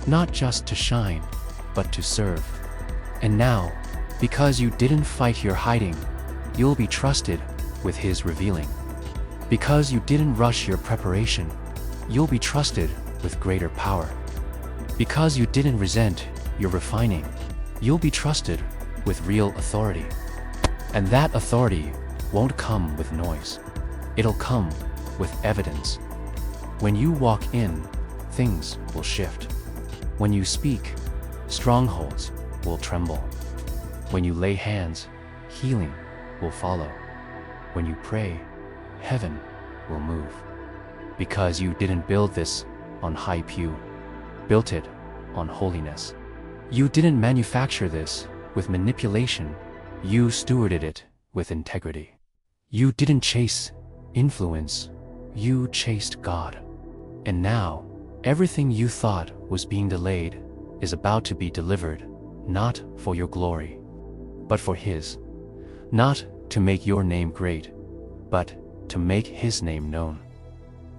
Not just to shine, but to serve. And now, because you didn't fight your hiding, you'll be trusted with His revealing. Because you didn't rush your preparation, you'll be trusted with greater power. Because you didn't resent your refining, you'll be trusted with real authority. And that authority won't come with noise. It'll come with evidence. When you walk in, things will shift. When you speak, strongholds will tremble. When you lay hands, healing will follow. When you pray, heaven will move. Because you didn't build this on high pew, built it on holiness. You didn't manufacture this with manipulation, you stewarded it with integrity. You didn't chase influence, you chased God. And now, everything you thought was being delayed is about to be delivered, not for your glory, but for His. Not to make your name great, but to make His name known.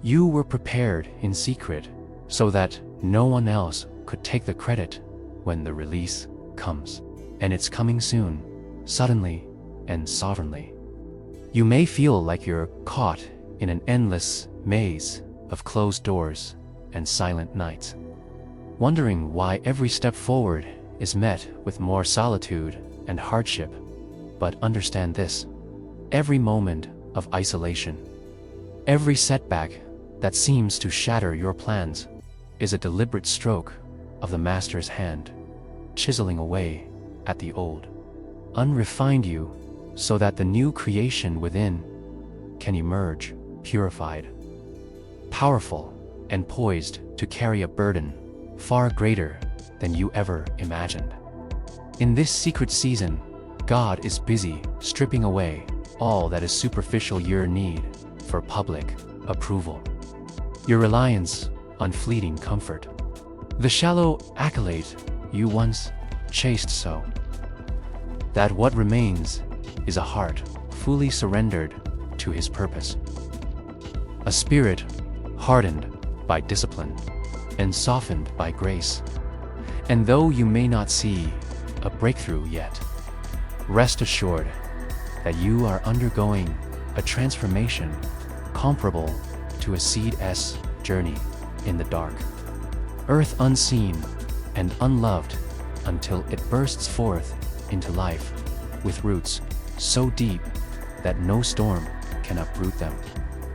You were prepared in secret so that no one else could take the credit when the release comes. And it's coming soon, suddenly and sovereignly. You may feel like you're caught in an endless maze of closed doors and silent nights, wondering why every step forward is met with more solitude and hardship. But understand this: every moment of isolation, every setback that seems to shatter your plans, is a deliberate stroke of the Master's hand, chiseling away at the old, unrefined you so that the new creation within can emerge purified, powerful, and poised to carry a burden far greater than you ever imagined. In this secret season, God is busy stripping away all that is superficial, your need for public approval, your reliance on fleeting comfort, the shallow accolade you once chased, so that what remains is a heart fully surrendered to His purpose, a spirit hardened by discipline and softened by grace. And though you may not see a breakthrough yet, rest assured that you are undergoing a transformation comparable to a seed's journey in the dark, earth unseen and unloved, until it bursts forth into life with roots so deep that no storm can uproot them.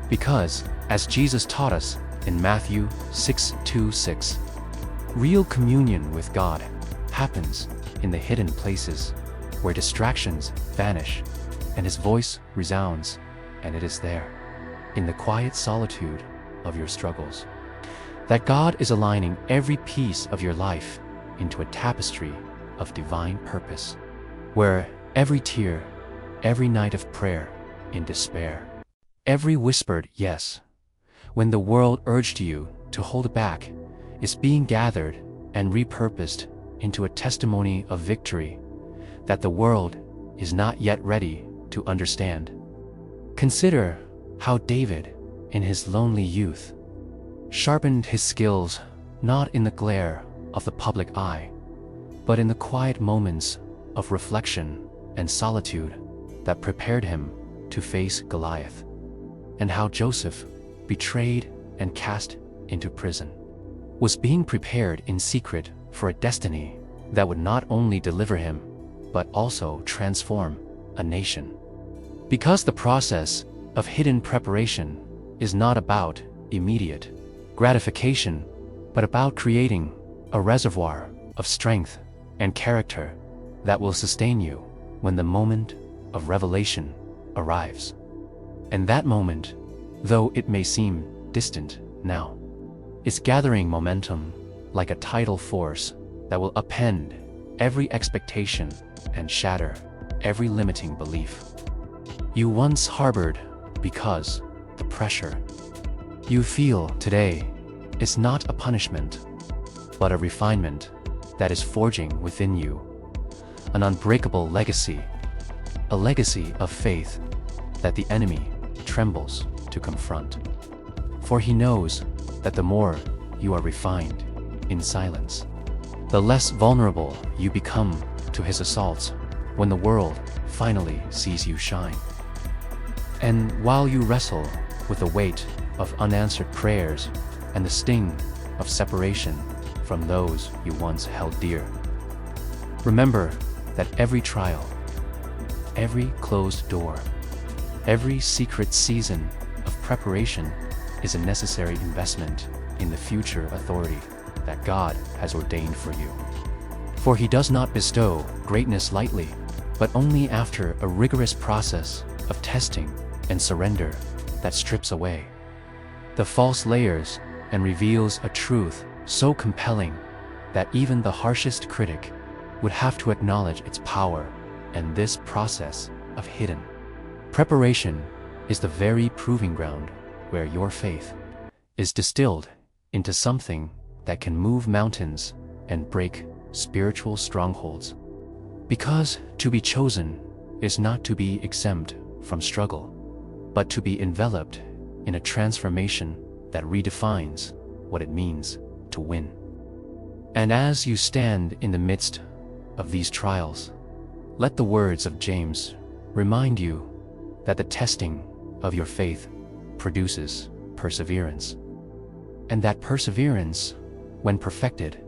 Because, as Jesus taught us in Matthew 6:2-6, real communion with God happens in the hidden places where distractions vanish and His voice resounds, and it is there, in the quiet solitude of your struggles, that God is aligning every piece of your life into a tapestry of divine purpose, where every tear, every night of prayer in despair, every whispered yes, when the world urged you to hold back, is being gathered and repurposed into a testimony of victory that the world is not yet ready to understand. Consider how David, in his lonely youth, sharpened his skills not in the glare of the public eye, but in the quiet moments of reflection and solitude that prepared him to face Goliath, and how Joseph, betrayed and cast into prison, was being prepared in secret for a destiny that would not only deliver him, but also transform a nation. Because the process of hidden preparation is not about immediate gratification, but about creating a reservoir of strength and character that will sustain you when the moment of revelation arrives. And that moment, though it may seem distant now, is gathering momentum like a tidal force that will upend every expectation and shatter every limiting belief you once harbored, because the pressure you feel today is not a punishment, but a refinement that is forging within you an unbreakable legacy, a legacy of faith that the enemy trembles to confront. For he knows that the more you are refined in silence, the less vulnerable you become to his assaults when the world finally sees you shine. And while you wrestle with the weight of unanswered prayers and the sting of separation from those you once held dear, remember that every trial, every closed door, every secret season of preparation is a necessary investment in the future authority that God has ordained for you. For He does not bestow greatness lightly, but only after a rigorous process of testing and surrender that strips away the false layers and reveals a truth so compelling that even the harshest critic would have to acknowledge its power. And this process of hidden preparation is the very proving ground where your faith is distilled into something that can move mountains and break spiritual strongholds. Because to be chosen is not to be exempt from struggle, but to be enveloped in a transformation that redefines what it means to win. And as you stand in the midst of these trials, let the words of James remind you that the testing of your faith produces perseverance, and that perseverance, when perfected,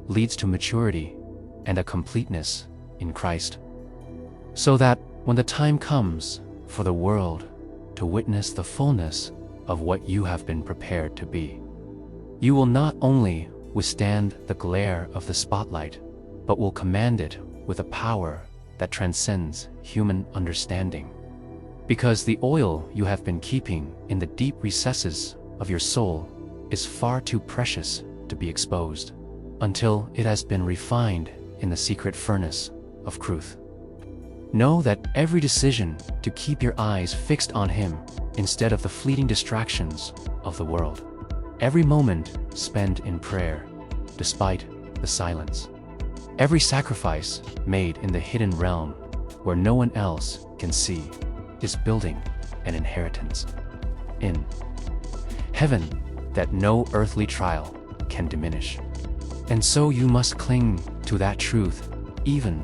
leads to maturity and a completeness in Christ, so that when the time comes for the world to witness the fullness of what you have been prepared to be, you will not only withstand the glare of the spotlight, but will command it with a power that transcends human understanding. Because the oil you have been keeping in the deep recesses of your soul is far too precious to be exposed until it has been refined in the secret furnace of truth. Know that every decision to keep your eyes fixed on Him instead of the fleeting distractions of the world. Every moment spent in prayer, despite the silence. Every sacrifice made in the hidden realm where no one else can see is building an inheritance in heaven that no earthly trial can diminish. And so you must cling to that truth even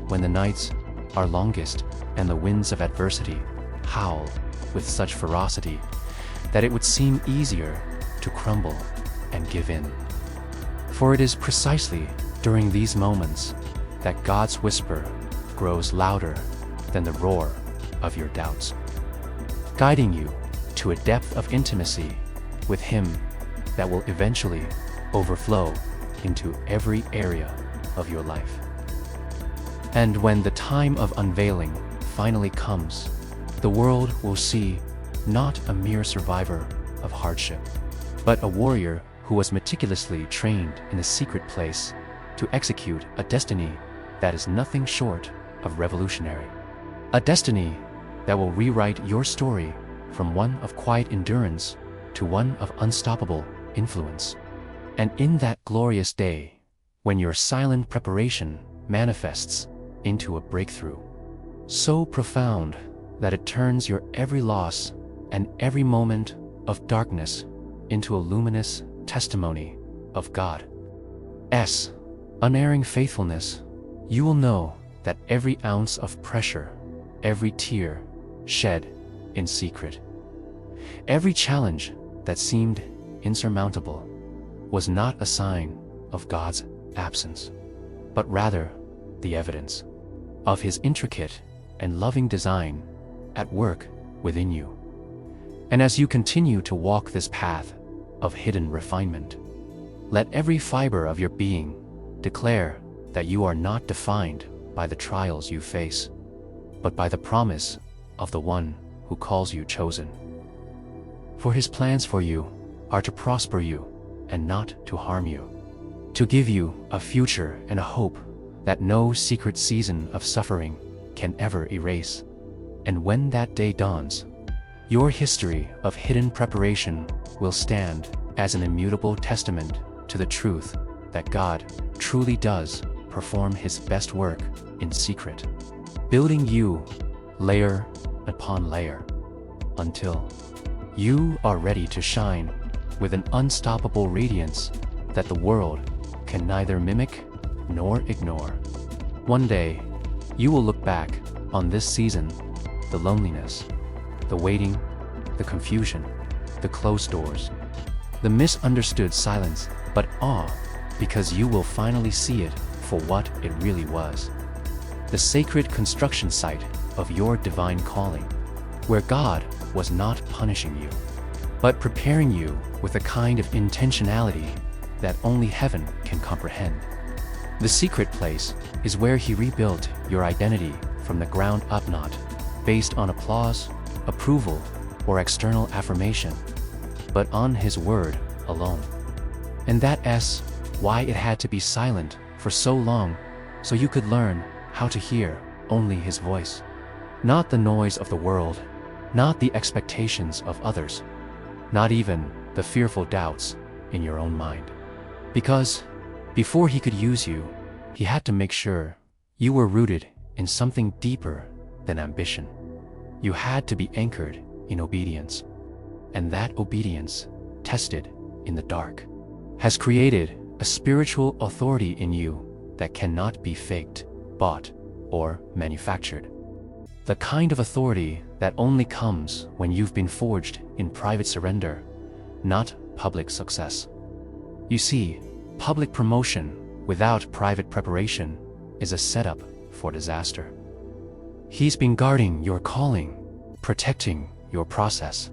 when the nights are longest and the winds of adversity howl with such ferocity that it would seem easier to crumble and give in. For it is precisely during these moments that God's whisper grows louder than the roar of your doubts, guiding you to a depth of intimacy with Him that will eventually overflow into every area of your life. And when the time of unveiling finally comes, the world will see not a mere survivor of hardship, but a warrior who was meticulously trained in a secret place to execute a destiny that is nothing short of revolutionary. A destiny that will rewrite your story from one of quiet endurance to one of unstoppable influence. And in that glorious day, when your silent preparation manifests into a breakthrough, so profound that it turns your every loss and every moment of darkness into a luminous testimony of God's unerring faithfulness, you will know that every ounce of pressure, every tear shed in secret, every challenge that seemed insurmountable was not a sign of God's absence, but rather the evidence of His intricate and loving design at work within you. And as you continue to walk this path of hidden refinement, let every fiber of your being declare that you are not defined by the trials you face, but by the promise of the One who calls you chosen. For His plans for you are to prosper you and not to harm you, to give you a future and a hope that no secret season of suffering can ever erase. And when that day dawns, your history of hidden preparation will stand as an immutable testament to the truth that God truly does perform His best work in secret, building you layer upon layer until you are ready to shine with an unstoppable radiance that the world can neither mimic nor ignore. One day, you will look back on this season, the loneliness, the waiting, the confusion, the closed doors, the misunderstood silence, but awe, because you will finally see it for what it really was. The sacred construction site of your divine calling, where God was not punishing you, but preparing you with a kind of intentionality that only heaven can comprehend. The secret place is where He rebuilt your identity from the ground up, not based on applause, approval, or external affirmation, but on His word alone. And that's why it had to be silent for so long, so you could learn how to hear only His voice. Not the noise of the world, not the expectations of others, not even the fearful doubts in your own mind. Because before He could use you, He had to make sure you were rooted in something deeper than ambition. You had to be anchored in obedience. And that obedience, tested in the dark, has created a spiritual authority in you that cannot be faked, bought, or manufactured. The kind of authority that only comes when you've been forged in private surrender, not public success. You see, public promotion without private preparation is a setup for disaster. He's been guarding your calling, protecting your process,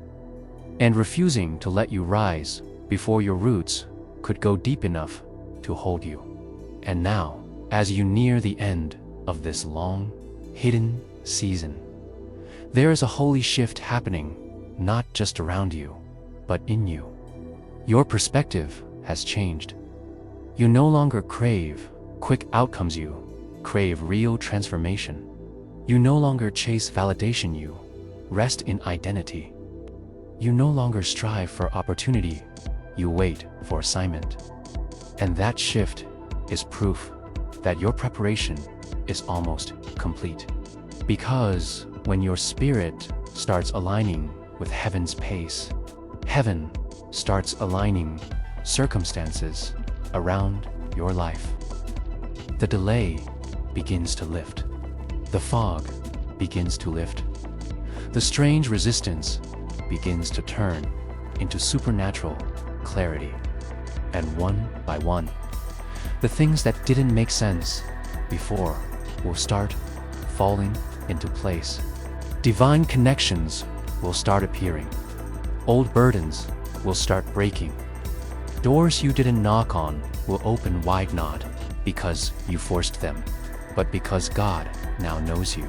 and refusing to let you rise before your roots could go deep enough to hold you. And now, as you near the end of this long, hidden season, there is a holy shift happening, not just around you, but in you. Your perspective has changed. You no longer crave quick outcomes, you crave real transformation. You no longer chase validation, you rest in identity. You no longer strive for opportunity, you wait for assignment. And that shift is proof that your preparation is almost complete. Because when your spirit starts aligning with heaven's pace, heaven starts aligning circumstances around your life. The delay begins to lift. The fog begins to lift. The strange resistance begins to turn into supernatural clarity. And one by one, the things that didn't make sense before will start falling into place. Divine connections will start appearing. Old burdens will start breaking. Doors you didn't knock on will open wide, not because you forced them, but because God now knows you.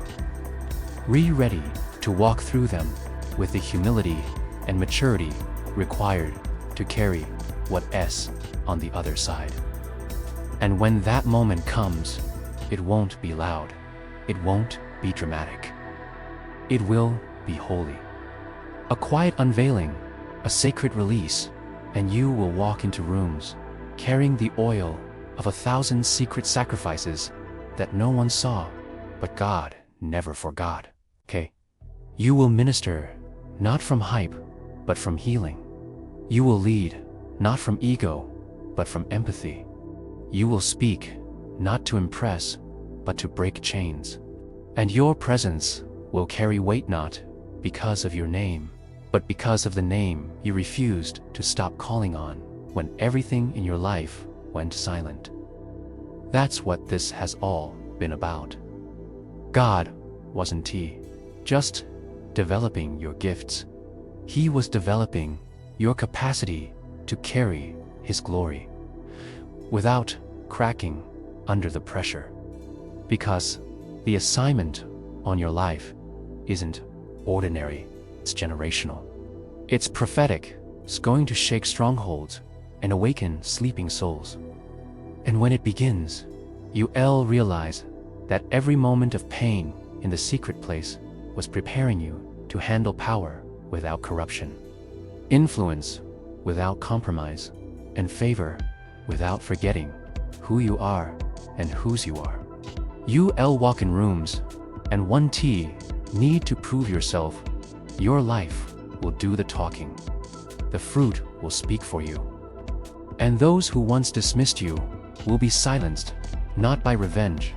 Ready to walk through them with the humility and maturity required to carry what's on the other side. And when that moment comes, it won't be loud. It won't be dramatic. It will be holy. A quiet unveiling, a sacred release, and you will walk into rooms carrying the oil of 1,000 secret sacrifices that no one saw, but God never forgot. Okay? You will minister not from hype, but from healing. You will lead not from ego, but from empathy. You will speak not to impress, but to break chains. And your presence will carry weight not because of your name, but because of the name you refused to stop calling on when everything in your life went silent. That's what this has all been about. God wasn't just developing your gifts. He was developing your capacity to carry His glory without cracking under the pressure. Because the assignment on your life isn't ordinary, it's generational. It's prophetic. It's going to shake strongholds and awaken sleeping souls. And when it begins, you'll realize that every moment of pain in the secret place was preparing you to handle power without corruption, influence without compromise, and favor without forgetting who you are and whose you are. You'll walk in rooms, and one need to prove yourself. Your life will do the talking. The fruit will speak for you. And those who once dismissed you will be silenced, not by revenge,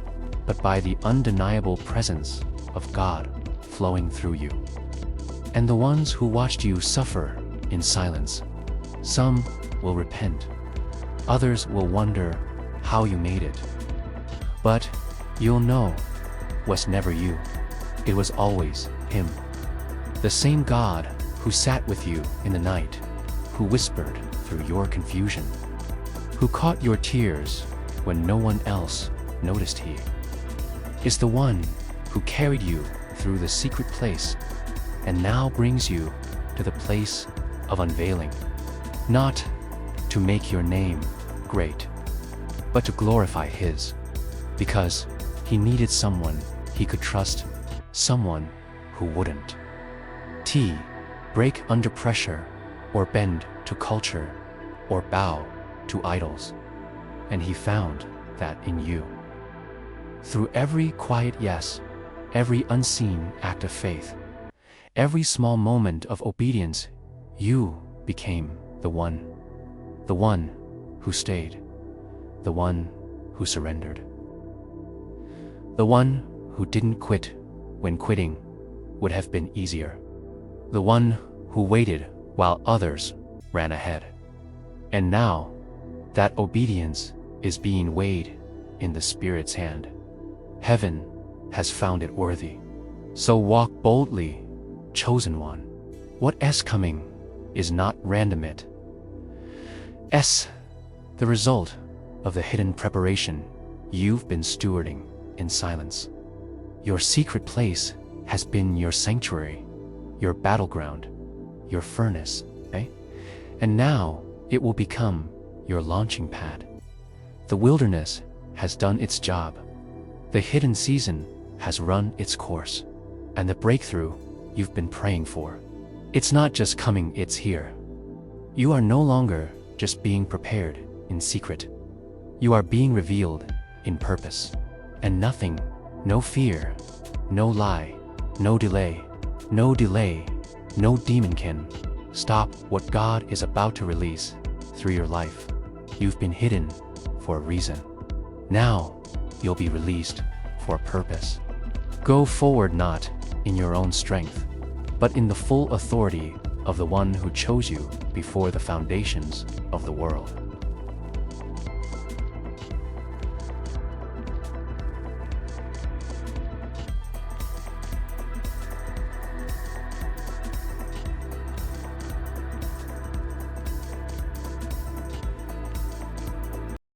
but by the undeniable presence of God flowing through you. And the ones who watched you suffer in silence, some will repent, others will wonder how you made it. But you'll know was never you, it was always Him. The same God who sat with you in the night, who whispered through your confusion, who caught your tears when no one else noticed. He is the one who carried you through the secret place and now brings you to the place of unveiling, not to make your name great, but to glorify His, because He needed someone He could trust, someone who wouldn't break under pressure, or bend to culture, or bow to idols. And He found that in you. Through every quiet yes, every unseen act of faith, every small moment of obedience, you became the one who stayed, the one who surrendered, the one who didn't quit when quitting would have been easier, the one who waited while others ran ahead. And now, that obedience is being weighed in the Spirit's hand. Heaven has found it worthy. So walk boldly, chosen one. What's coming is not random, it's the result of the hidden preparation you've been stewarding in silence. Your secret place has been your sanctuary, your battleground, your furnace, And now it will become your launching pad. The wilderness has done its job. The hidden season has run its course. And the breakthrough you've been praying for, it's not just coming, it's here. You are no longer just being prepared in secret. You are being revealed in purpose. And nothing, no fear, no lie, no delay, no demon can stop what God is about to release through your life. You've been hidden for a reason. Now, you'll be released for a purpose. Go forward not in your own strength, but in the full authority of the one who chose you before the foundations of the world.